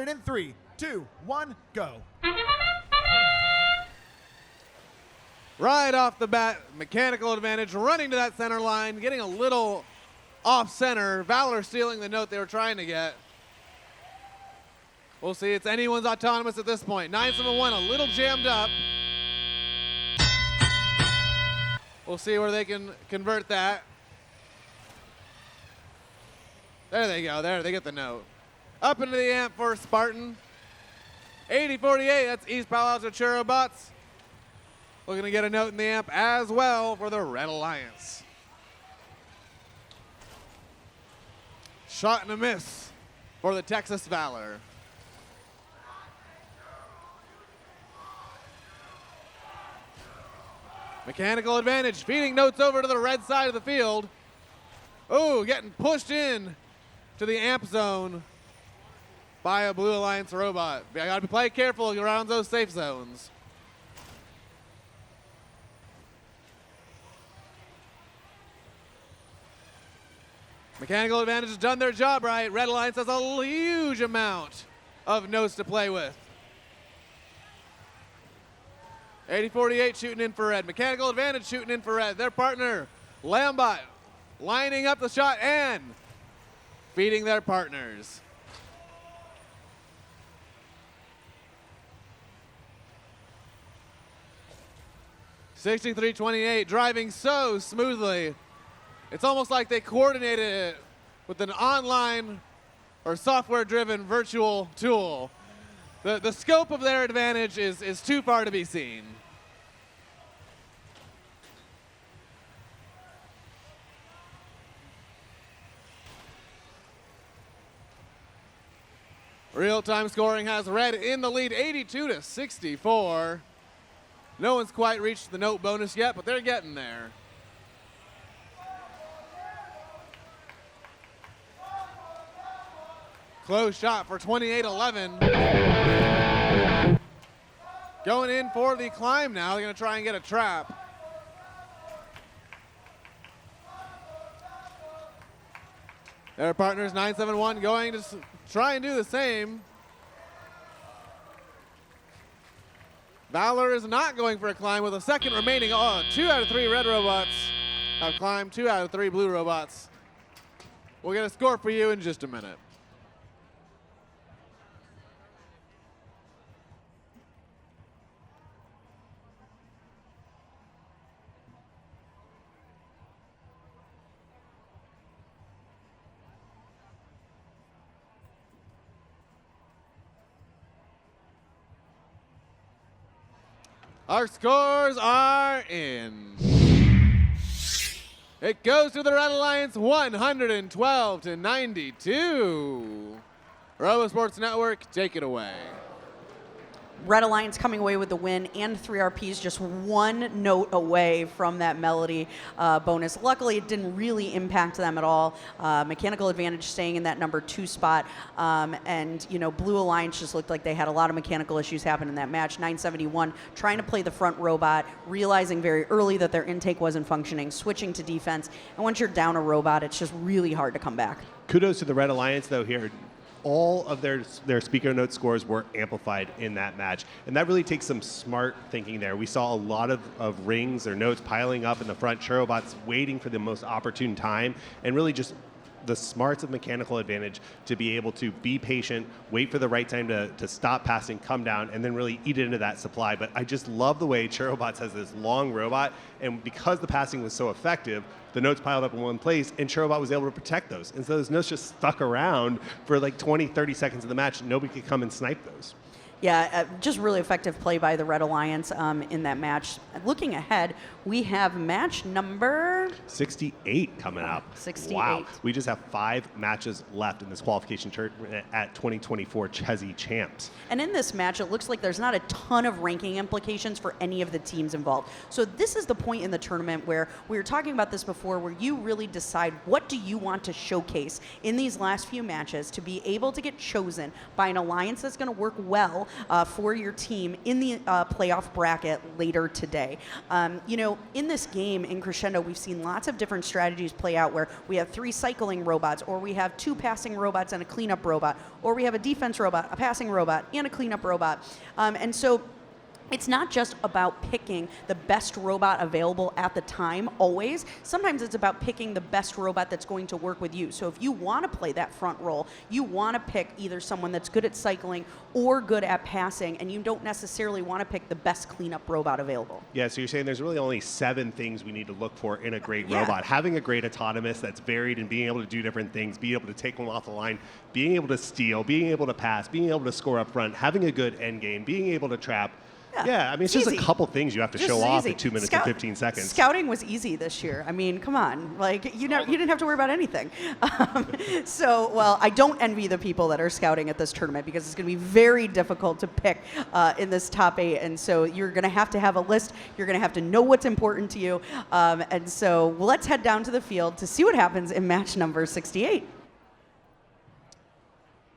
And in 3, 2, 1, go. Right off the bat, mechanical advantage, running to that center line, getting a little off center. Valor stealing the note they were trying to get. We'll see, it's anyone's autonomous at this point. 971, a little jammed up. We'll see where they can convert that. There they go, there, they get the note. Up into the amp for Spartan. 8048, that's East Palo Alto Cherobots. Looking to get a note in the amp as well for the Red Alliance. Shot and a miss for the Texas Valor. Mechanical advantage, feeding notes over to the red side of the field. Oh, getting pushed in to the amp zone by a Blue Alliance robot. I gotta play careful around those safe zones. Mechanical advantage has done their job right. Red Alliance has a huge amount of notes to play with. 8048 shooting infrared. Mechanical advantage shooting infrared. Their partner, Lambot, lining up the shot and feeding their partners. $63-28, driving so smoothly. It's almost like they coordinated it with an online or software-driven virtual tool. The scope of their advantage is too far to be seen. Real-time scoring has Red in the lead, 82-64. No one's quite reached the note bonus yet, but they're getting there. Close shot for 28-11. Going in for the climb now. They're going to try and get a trap. Their partners, 971, going to try and do the same. Valor is not going for a climb with a second remaining. Oh, 2 out of 3 red robots have climbed, 2 out of 3 blue robots. We'll get a score for you in just a minute. Our scores are in. It goes to the Red Alliance 112-92. RoboSports Network, take it away. Red Alliance coming away with the win and 3 RPs, just 1 note away from that melody bonus. Luckily, it didn't really impact them at all. Mechanical advantage staying in that number 2 spot. And, you know, Blue Alliance just looked like they had a lot of mechanical issues happen in that match. 971 trying to play the front robot, realizing very early that their intake wasn't functioning, switching to defense. And once you're down a robot, it's just really hard to come back. Kudos to the Red Alliance, though, here. All of their speaker note scores were amplified in that match. And that really takes some smart thinking there. We saw a lot of rings or notes piling up in the front, Cherobots waiting for the most opportune time, and really just the smarts of mechanical advantage to be able to be patient, wait for the right time to stop passing, come down, and then really eat into that supply. But I just love the way Cherobots has this long robot, and because the passing was so effective, the notes piled up in one place, and Cherobot was able to protect those. And so those notes just stuck around for like 20, 30 seconds of the match. Nobody could come and snipe those. Yeah, just really effective play by the Red Alliance in that match. Looking ahead, we have match number 68 coming up. 68. Wow. We just have 5 matches left in this qualification tournament at 2024 Chezy Champs. And in this match, it looks like there's not a ton of ranking implications for any of the teams involved. So this is the point in the tournament where we were talking about this before, where you really decide what do you want to showcase in these last few matches to be able to get chosen by an alliance that's going to work well for your team in the playoff bracket later today. You know, in this game, in Crescendo, we've seen lots of different strategies play out where we have 3 cycling robots, or we have 2 passing robots and a cleanup robot, or we have a defense robot, a passing robot, and a cleanup robot. And so it's not just about picking the best robot available at the time, always. Sometimes it's about picking the best robot that's going to work with you. So if you want to play that front role, you want to pick either someone that's good at cycling or good at passing, and you don't necessarily want to pick the best cleanup robot available. Yeah, so you're saying there's really only 7 things we need to look for in a great Yeah. robot. Having a great autonomous that's varied and being able to do different things, being able to take one off the line, being able to steal, being able to pass, being able to score up front, having a good end game, being able to trap. Yeah, I mean, it's just easy. a couple things you have to Just show off easy. in 2 minutes and 15 seconds. Scouting was easy this year. I mean, come on. Like, you didn't have to worry about anything. So, well, I don't envy the people that are scouting at this tournament because it's going to be very difficult to pick in this top 8. And so you're going to have a list. You're going to have to know what's important to you. And so let's head down to the field to see what happens in match number 68.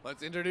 Let's introduce